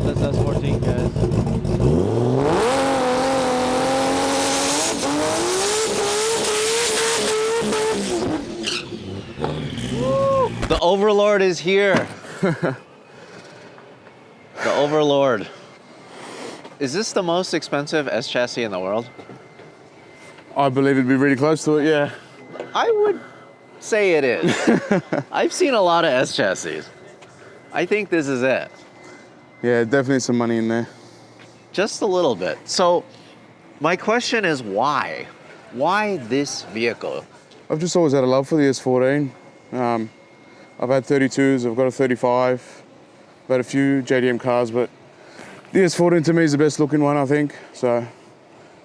this S14, guys. The Overlord is here. The Overlord. Is this the most expensive S chassis in the world? I believe it'd be really close to it, yeah. I would say it is. I've seen a lot of S chassis. I think this is it. Yeah, definitely some money in there. Just a little bit. So my question is why? Why this vehicle? I've just always had a love for the S14. I've had 32s, I've got a 35, I've had a few JDM cars, but the S14 to me is the best looking one, I think. So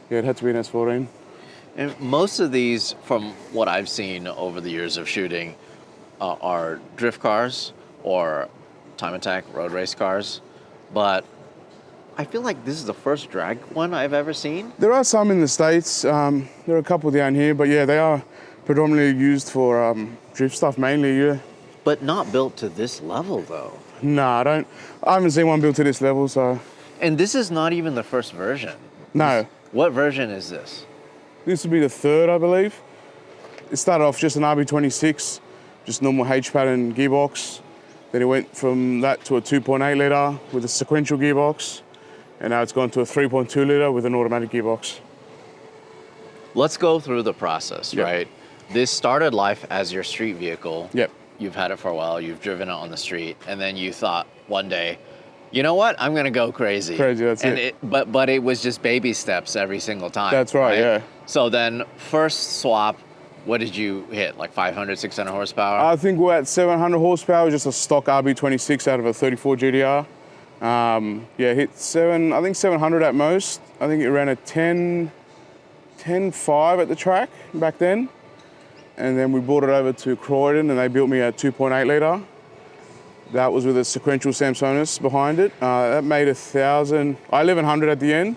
yeah, it had to be an S14. And most of these, from what I've seen over the years of shooting, are drift cars or time attack road race cars. But I feel like this is the first drag one I've ever seen. There are some in the States. There are a couple down here, but yeah, they are predominantly used for drift stuff mainly, yeah. But not built to this level, though. No, I haven't seen one built to this level, so. And this is not even the first version. No. What version is this? This would be the third, I believe. It started off just an RB26, just normal H-pattern gearbox. Then it went from that to a 2.8 litre with a sequential gearbox. And now it's gone to a 3.2 litre with an automatic gearbox. Let's go through the process, Yep. right? This started life as your street vehicle. Yep. You've had it for a while, you've driven it on the street, and then you thought one day, you know what, I'm gonna go crazy. Crazy, that's and it. But it was just baby steps every single time. That's right, yeah. So then first swap, what did you hit, like 500, 600 horsepower? I think we're at 700 horsepower, just a stock RB26 out of a 34 GTR. Yeah, hit I think 700 at most. I think it ran a 10.5 at the track back then. And then we brought it over to Croydon and they built me a 2.8 litre. That was with a sequential Samsonus behind it. That made 1,100 at the end.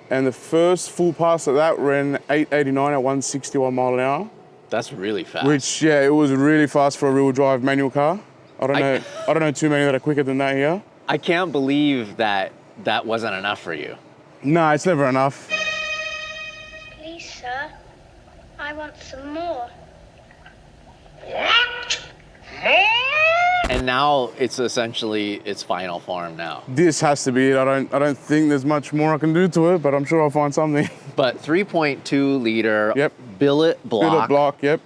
And the first full pass of that ran 889 at 161 mile an hour. That's really fast. Which, yeah, it was really fast for a rear drive manual car. I don't know too many that are quicker than that here. I can't believe that wasn't enough for you. No, it's never enough. Please, sir, I want some more. And now it's essentially its final form now. This has to be it. I don't think there's much more I can do to it, but I'm sure I'll find something. But 3.2 liter Yep. billet block. Billet block, yep.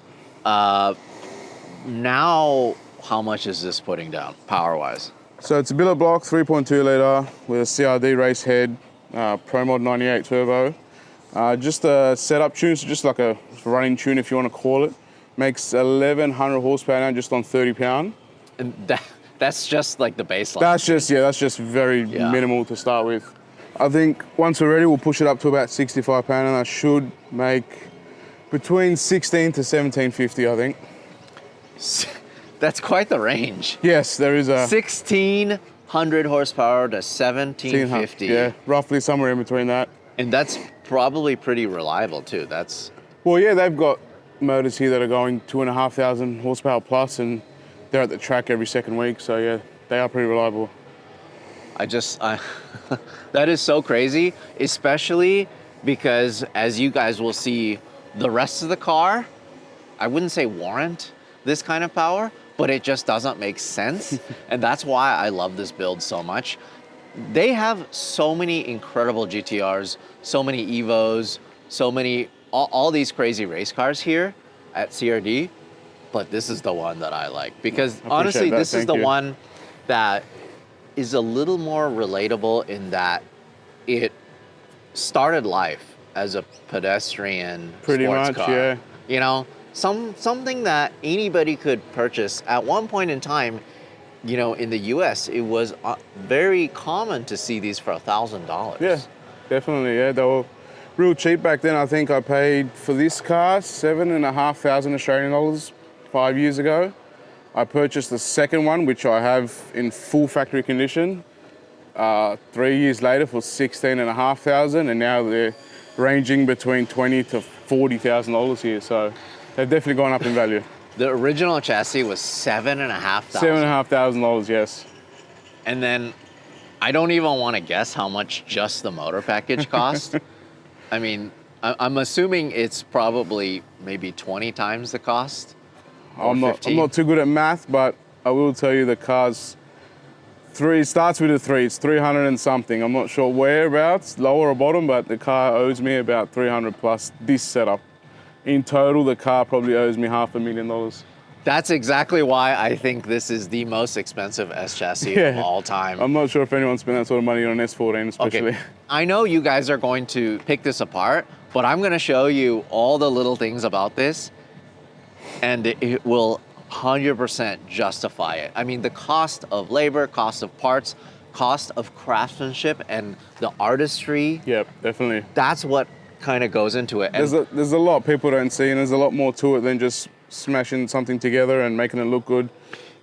Now, how much is this putting down, power-wise? So it's a billet block, 3.2 litre with a CRD race head, Pro Mod 98 turbo. Just a setup tune, so just like a running tune if you want to call it. Makes 1,100 horsepower now just on 30 pound. And that's just like the baseline. That's just very minimal to start with. I think once we're ready, we'll push it up to about 65 pound and that should make between 16 to 1750, I think. That's quite the range. Yes, there is a 1,600 horsepower to 1,750. Yeah, roughly somewhere in between that. And that's probably pretty reliable too. Well, yeah, they've got motors here that are going 2,500 horsepower plus, and they're at the track every second week. So yeah, they are pretty reliable. That is so crazy, especially because as you guys will see, the rest of the car, I wouldn't say warrant this kind of power, but it just doesn't make sense. And that's why I love this build so much. They have so many incredible GTRs, so many Evos, so many, all these crazy race cars here at CRD, but this is the one that I like. Because honestly, this is the one that is a little more relatable in that it started life as a pedestrian sports car. Yeah. You know, something that anybody could purchase. At one point in time, you know, in the US, it was very common to see these for $1,000. Yeah, definitely, yeah. They were real cheap back then. I think I paid for this car 7,500 Australian dollars 5 years ago. I purchased the second one, which I have in full factory condition, 3 years later for 16,500, and now they're ranging between $20,000 to $40,000 here. So they've definitely gone up in value. The original chassis was $7,500. $7,500, yes. And then I don't even want to guess how much just the motor package cost. I mean, I'm assuming it's probably maybe 20 times the cost. Or I'm 15. not too good at math, but I will tell you the car's it starts with a 3. It's 300 and something. I'm not sure whereabouts, lower or bottom, but the car owes me about 300 plus this setup. In total, the car probably owes me $500,000. That's exactly why I think this is the most expensive S chassis of all time. I'm not sure if anyone spent that sort of money on an S14 especially. Okay. I know you guys are going to pick this apart, but I'm going to show you all the little things about this, and it will 100% justify it. I mean, the cost of labor, cost of parts, cost of craftsmanship, and the artistry. Yep, definitely. That's what kind of goes into it. And There's a lot people don't see, and there's a lot more to it than just smashing something together and making it look good.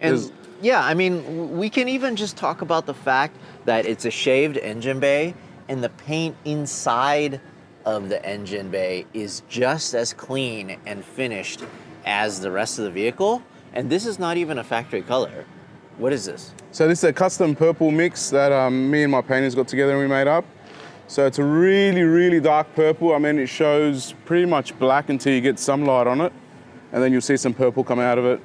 And yeah, I mean, we can even just talk about the fact that it's a shaved engine bay, and the paint inside of the engine bay is just as clean and finished as the rest of the vehicle. And this is not even a factory color. What is this? So this is a custom purple mix that me and my painters got together and we made up. So it's a really, really dark purple. I mean, it shows pretty much black until you get some light on it, and then you'll see some purple come out of it.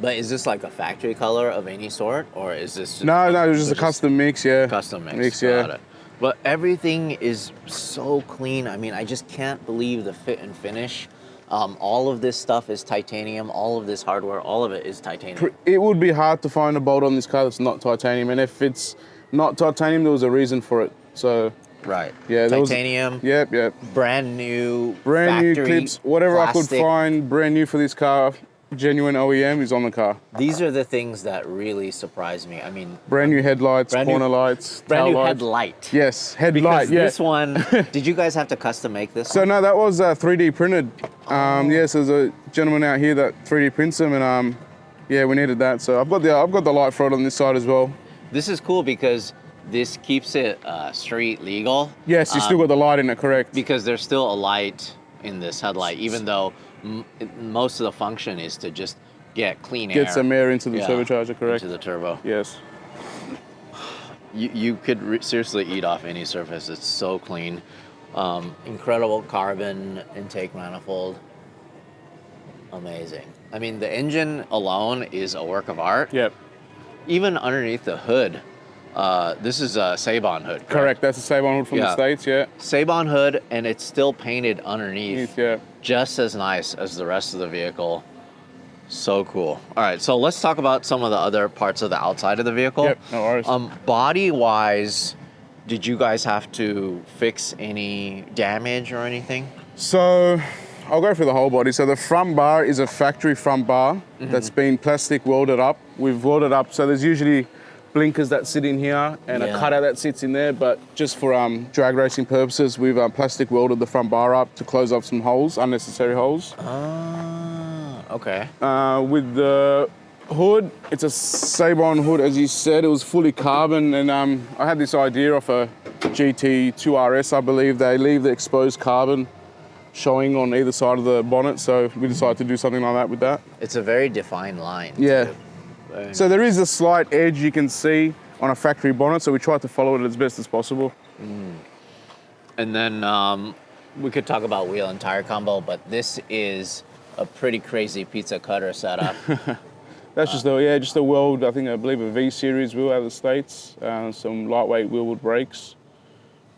But is this like a factory color of any sort, or is this just No, it was just a custom mix, yeah. custom mix? Got it. But everything is so clean. I mean, I just can't believe the fit and finish. All of this stuff is titanium. All of this hardware, all of it is titanium. It would be hard to find a bolt on this car that's not titanium, and if it's not titanium, there was a reason for it. So Right. yeah, Titanium. Yep. Brand new. Brand new factory clips, whatever plastic. I could find brand new for this car, genuine OEM is on the car. These are the things that really surprise me. I mean, Brand new headlights, corner lights, brand tail new lights. headlight. Yes, Because headlight. Yeah. this one, did you guys have to custom make this? So no, that was 3D printed. Yes, there's a gentleman out here that 3D prints them, and yeah, we needed that. So I've got the light for it on this side as well. This is cool because this keeps it street legal. Yes, you still got the light in it, correct? Because there's still a light in this headlight, even though most of the function is to just get clean air. Get some air into the turbocharger, correct? Into the turbo. Yes. You could seriously eat off any surface. It's so clean. Incredible carbon intake manifold. Amazing. I mean, the engine alone is a work of art. Yep. Even underneath the hood, this is a Sabon hood. Correct. That's a Sabon hood from the States, yeah. Sabon hood, and it's still painted underneath. Yeah. Just as nice as the rest of the vehicle. So cool. All right, so let's talk about some of the other parts of the outside of the vehicle. Yep, no worries. Body-wise, did you guys have to fix any damage or anything? So I'll go through the whole body. So the front bar is a factory front bar that's been plastic welded up. We've welded up, so there's usually blinkers that sit in here and a cutout that sits in there, but just for drag racing purposes, we've plastic welded the front bar up to close up some holes, unnecessary holes. Okay. With the hood, it's a Sabon hood, as you said. It was fully carbon, and I had this idea of a GT2 RS, I believe. They leave the exposed carbon showing on either side of the bonnet, so we decided to do something like that with that. It's a very defined line. Yeah. Too. So there is a slight edge you can see on a factory bonnet, so we tried to follow it as best as possible. And then we could talk about wheel and tire combo, but this is a pretty crazy pizza cutter setup. That's just a weld, I believe a V series wheel out of the States, some lightweight wheelwood brakes,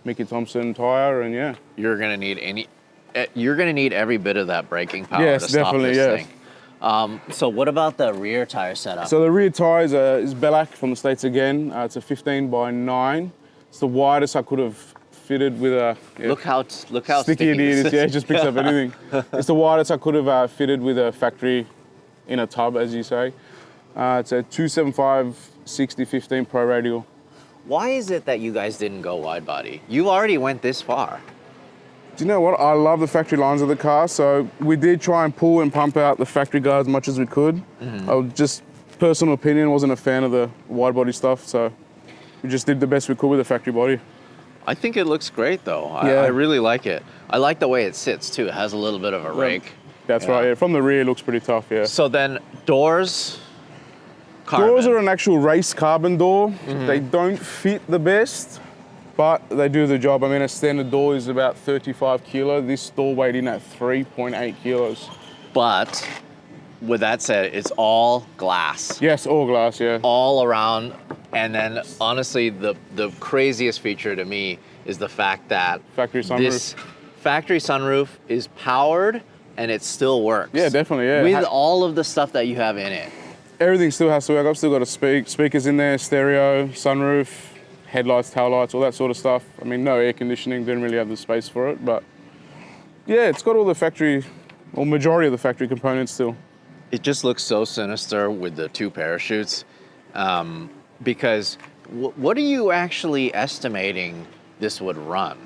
Mickey Thompson tire, and yeah. You're gonna need every bit of that braking power Yes, to stop definitely, this yes. thing. So what about the rear tire setup? So the rear tire is Billet from the States again. It's a 15 by 9. It's the widest I could have fitted with a... Yeah. Look how sticky it is. Yeah, it just picks up anything. It's the widest I could have fitted with a factory in a tub, as you say. It's a 275 60/15 Pro Radial. Why is it that you guys didn't go wide body? You already went this far. Do you know what? I love the factory lines of the car, so we did try and pull and pump out the factory guard as much as we could. Just personal opinion, wasn't a fan of the wide body stuff, so we just did the best we could with the factory body. I think it looks great though. Yeah. I really like it. I like the way it sits too. It has a little bit of a rake. That's right, yeah. From the rear, it looks pretty tough, yeah. So then doors, Doors are an actual race carbon door. They don't fit the best, but they do the job. I mean, a standard door is about 35 kilo. This door weighed in at 3.8 kilos. But with that said, it's all glass. Yes, all glass, yeah. All around. And then honestly, the craziest feature to me is the fact that Factory sunroof. this factory sunroof is powered and it still works. Yeah, definitely, yeah. With all of the stuff that you have in it. Everything still has to work. I've still got speakers in there, stereo, sunroof, headlights, tail lights, all that sort of stuff. I mean, no air conditioning, didn't really have the space for it, but yeah, it's got all the factory, or majority of the factory components still. It just looks so sinister with the 2 parachutes, because what are you actually estimating this would run?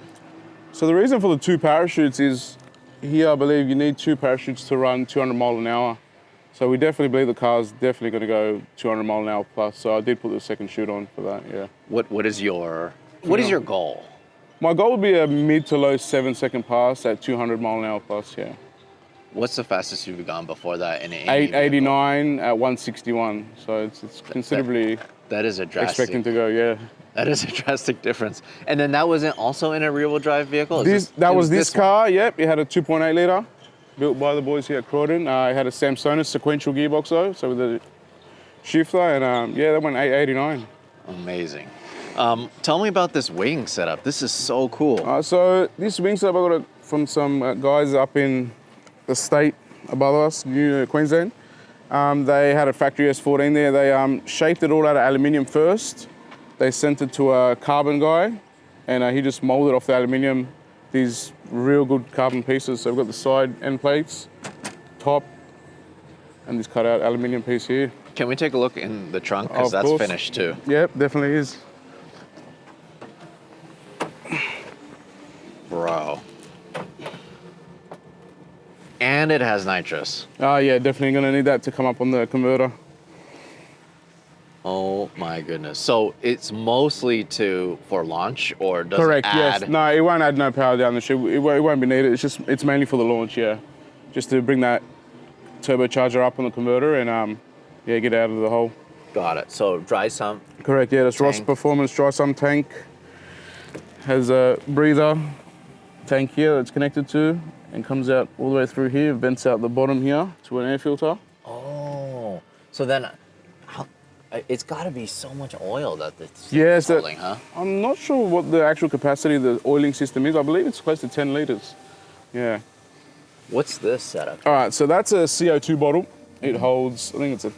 So the reason for the 2 parachutes is here, I believe you need 2 parachutes to run 200 mile an hour. So we definitely believe the car's definitely going to go 200 mile an hour plus. So I did put the second chute on for that, yeah. What is your goal? My goal would be a mid to low 7-second pass at 200 mile an hour plus, yeah. What's the fastest you've gone before that in an 889 at 161. So it's considerably that is a drastic. expecting to go, yeah. That is a drastic difference. And then that wasn't also in a rear-wheel drive vehicle? That was this car, yep. It had a 2.8 litre, built by the boys here at Croydon. It had a Samsonite sequential gearbox though, so with the shifter, and yeah, that went 889. Amazing. Tell me about this wing setup. This is so cool. So this wing setup I got it from some guys up in the state above us, New Queensland. They had a factory S14 there. They shaped it all out of aluminium first. They sent it to a carbon guy, and he just molded off the aluminium these real good carbon pieces. So we've got the side end plates, top, and this cut out aluminium piece here. Can we take a look in the trunk? Because that's course. finished too. Yep, definitely is. Bro. And it has nitrous. Yeah, definitely gonna need that to come up on the converter. Oh my goodness. So it's mostly for launch, or does Correct, it add? yes. No, it won't add no power down the chute. It won't be needed. It's mainly for the launch, yeah. Just to bring that turbocharger up on the converter and yeah, get out of the hole. Got it. So dry sump. Correct, yeah. That's Ross Tank. Performance dry sump tank. Has a breather tank here that's connected to and comes out all the way through here, vents out the bottom here to an air filter. Oh, so then it's got to be so much oil that it's Yes, holding, huh? I'm not sure what the actual capacity of the oiling system is. I believe it's close to 10 litres. Yeah. What's this setup? All right, so that's a CO2 bottle. It holds, I think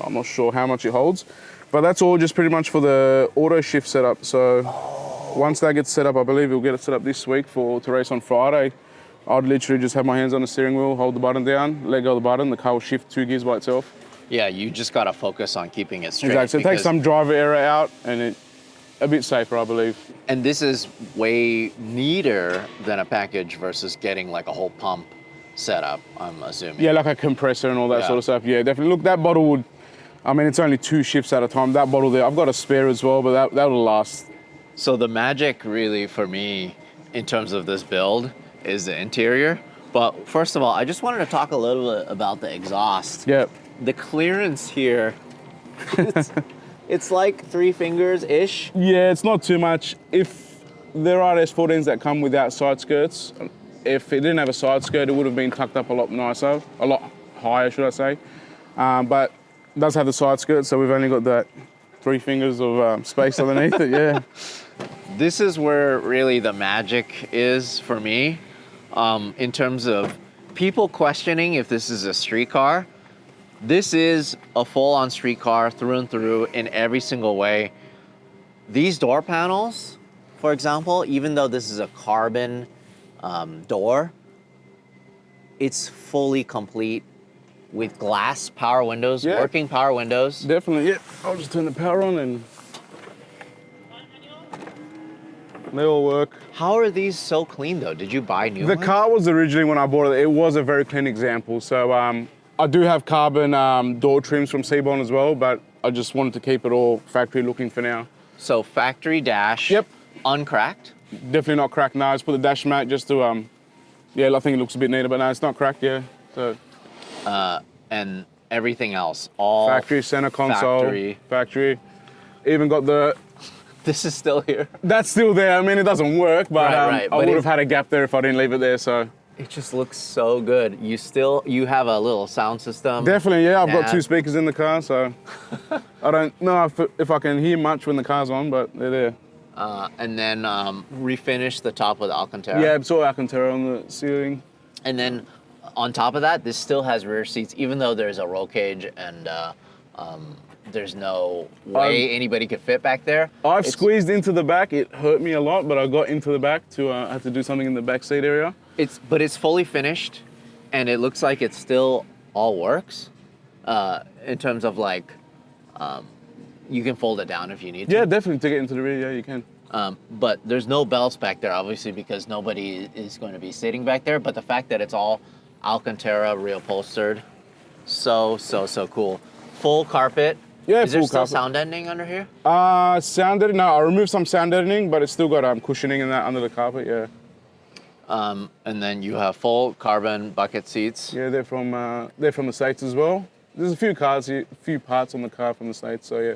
I'm not sure how much it holds, but that's all just pretty much for the auto shift setup. So once that gets set up, I believe we'll get it set up this week to race on Friday. I'd literally just have my hands on the steering wheel, hold the button down, let go of the button, the car will shift 2 gears by itself. Yeah, you just got to focus on keeping it straight. Exactly, so it takes some driver error out and it's a bit safer, I believe. And this is way neater than a package versus getting like a whole pump setup, I'm assuming. Yeah, like a compressor and all that sort of stuff. Yeah, definitely. Look, that bottle would, I mean, it's only 2 shifts at a time. That bottle there, I've got a spare as well, but that'll last. So the magic really for me in terms of this build is the interior. But first of all, I just wanted to talk a little bit about the exhaust. Yeah. The clearance here, it's like 3 fingers-ish. Yeah, it's not too much. If there are S14s that come without side skirts, if it didn't have a side skirt, it would have been tucked up a lot nicer, a lot higher, should I say. But it does have the side skirt, so we've only got that 3 fingers of space underneath it, yeah. This is where really the magic is for me, in terms of people questioning if this is a street car. This is a full-on street car through and through in every single way. These door panels, for example, even though this is a carbon door, it's fully complete with glass power windows, working power windows. Definitely, yeah. I'll just turn the power on and they all work. How are these so clean though? Did you buy new ones? The car was originally, when I bought it, it was a very clean example. So I do have carbon door trims from Seaborn as well, but I just wanted to keep it all factory looking for now. So factory dash, uncracked? Definitely not cracked, no. I just put the dash mat just to, yeah, I think it looks a bit neater, but no, it's not cracked, yeah. So. And everything else, all Factory center console. Factory. Even got the. This is still here. That's still there. I mean, it doesn't work, but, Right, I but would have had a gap there if I didn't leave it there. So It just looks so good. You have a little sound system. definitely, yeah. I've got 2 and- speakers in the car, so I don't know if I can hear much when the car's on, but they're there. And then refinish the top with Alcantara. Yeah, it's all Alcantara on the ceiling. And then on top of that, this still has rear seats, even though there's a roll cage and there's no way anybody could fit back there. I've squeezed into the back. It hurt me a lot, but I got into the back to have to do something in the back seat area. But it's fully finished, and it looks like it still all works. In terms of like, you can fold it down if you need to. Yeah, definitely to get into the rear. Yeah, you can. But there's no belts back there, obviously, because nobody is going to be sitting back there. But the fact that it's all Alcantara reupholstered, so cool. Full carpet. Yeah, is there full still carpet. sound deadening under here? Sound deadening. No, I removed some sound deadening, but it's still got cushioning in that under the carpet. Yeah. And then you have full carbon bucket seats. Yeah, they're from the States as well. There's a few parts on the car from the States. So yeah,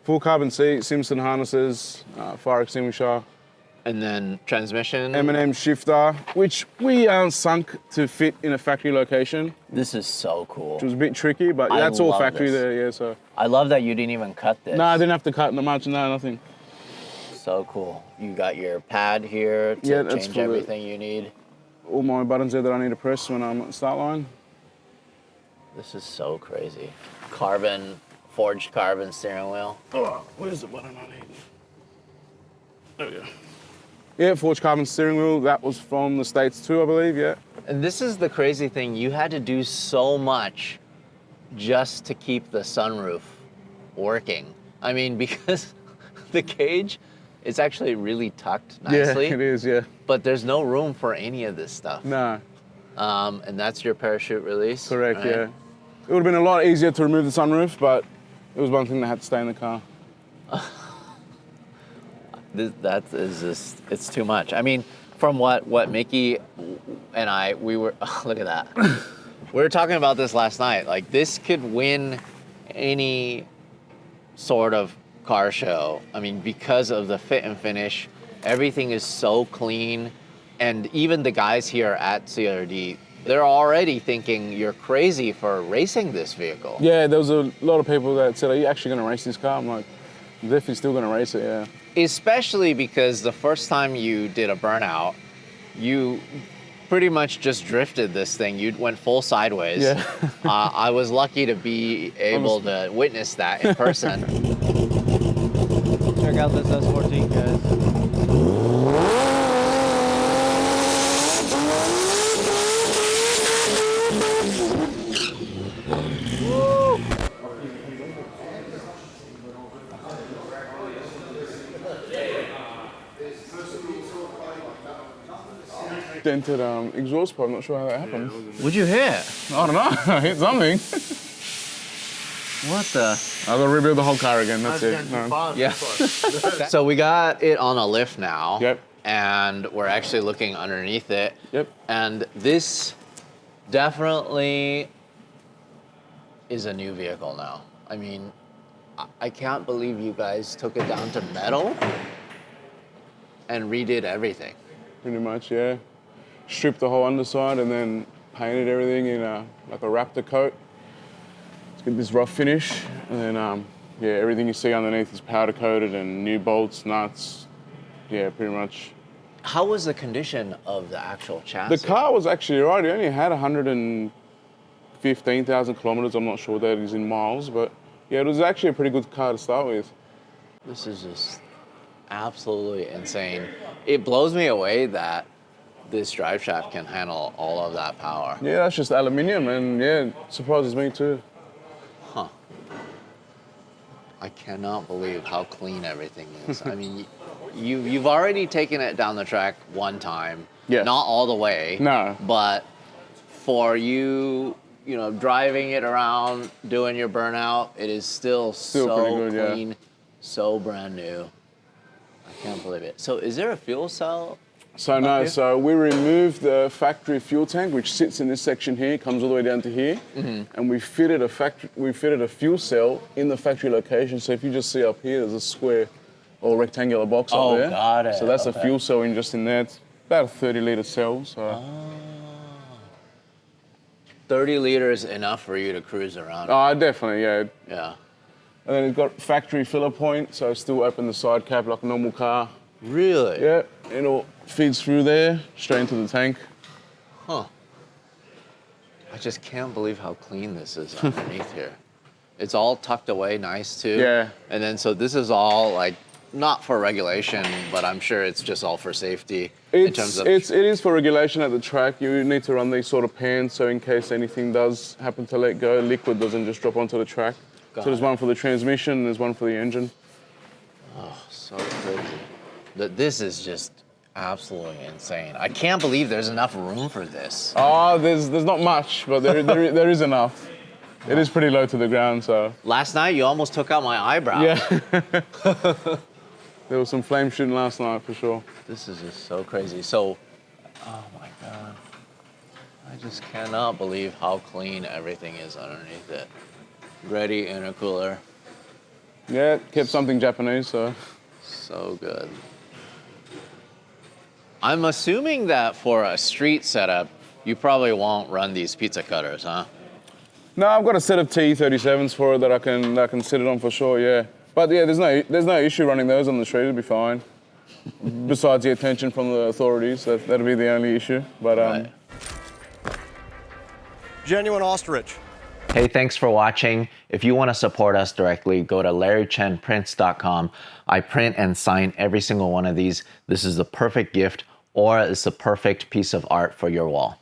full carbon seat, Simpson harnesses, fire extinguisher. And then transmission. M&M shifter, which we sunk to fit in a factory location, This is so cool. which was a bit tricky, but I that's all love factory this. there, yeah, so. I love that you didn't even cut this. No, I didn't have to cut much, no, nothing. So cool. You got your pad here to Yeah, that's change for the- everything you need. All my buttons there that I need to press when I'm at the start line. This is so crazy. Forged carbon steering wheel. Oh, where's the button I need? There we go. Yeah, forged carbon steering wheel, that was from the States too, I believe, yeah. And this is the crazy thing. You had to do so much just to keep the sunroof working. I mean, because the cage is actually really tucked nicely. Yeah, it is, yeah. But there's no room for any of this stuff. No, And that's your parachute release. correct, right? yeah. It would have been a lot easier to remove the sunroof, but it was one thing that had to stay in the car. That is just, it's too much. I mean, from what Mickey and we were, look at that. We were talking about this last night. Like, this could win any sort of car show. I mean, because of the fit and finish, everything is so clean. And even the guys here at CRD, they're already thinking you're crazy for racing this vehicle. Yeah, there was a lot of people that said, are you actually going to race this car? I'm like, I'm definitely still going to race it, yeah. Especially because the first time you did a burnout, you pretty much just drifted this thing. You went full sideways. Yeah. I was lucky to be able to witness that in person. Check out this S14, guys. Dented exhaust pipe, I'm not sure how that happened. What'd you hit? I don't know, I hit something. What the? I've got to rebuild the whole car again, that's it. No. Yeah. So we got it on a lift now. Yep. And we're actually looking underneath it. Yep. And this definitely is a new vehicle now. I mean, I can't believe you guys took it down to metal and redid everything. Pretty much, yeah. Stripped the whole underside and then painted everything in like a Raptor coat. Let's get this rough finish. And then, yeah, everything you see underneath is powder coated and new bolts, nuts. Yeah, pretty much. How was the condition of the actual chassis? The car was actually right. It only had 115,000 kilometers. I'm not sure what that is in miles, but yeah, it was actually a pretty good car to start with. This is just absolutely insane. It blows me away that this drive shaft can handle all of that power. Yeah, that's just aluminium, and yeah, it surprises me too. Huh. I cannot believe how clean everything is. I mean, you've already taken it down the track one time. Yes. Not all the way. No. But for you know, driving it around, doing your burnout, it is still so pretty good, clean, so brand new. I can't believe it. So is there a fuel cell So no, so we removed the factory fuel tank, which sits in this section here, comes all the way down to here, and we fitted a fuel cell in the factory location. So if you just see up here, there's a square or rectangular box up there. Oh, got it. So that's Okay. a fuel cell in just in there. It's about a 30-litre cell. So 30 liters enough for you to cruise around. definitely, yeah. Yeah. And then it's got factory filler point, so still open the side cap like a normal car. Really? Yeah, it all feeds through there, straight into the tank. Huh. I just can't believe how clean this is underneath here. It's all tucked away nice too. Yeah. And then so this is all like not for regulation, but I'm sure it's just all for safety in terms of It is for regulation at the track. You need to run these sort of pans so in case anything does happen to let go, liquid doesn't just drop onto the track. So there's one for the transmission and there's one for the engine. so crazy. This is just absolutely insane. I can't believe there's enough room for this. There's not much, but there is enough. It is pretty low to the ground, so. Last night you almost took out my eyebrow. Yeah. There was some flame shooting last night for sure. This is just so crazy. So, oh my God. I just cannot believe how clean everything is underneath it. Ready intercooler. Yeah, kept something Japanese, so. So good. I'm assuming that for a street setup, you probably won't run these pizza cutters, huh? No, I've got a set of T37s for it that I can sit it on for sure, yeah. But yeah, there's no issue running those on the street, it'll be fine. Besides the attention from the authorities, that'll be the only issue. But Right. Genuine ostrich. Hey, thanks for watching. If you want to support us directly, go to larrychenprints.com. I print and sign every single one of these. This is the perfect gift, or it's the perfect piece of art for your wall.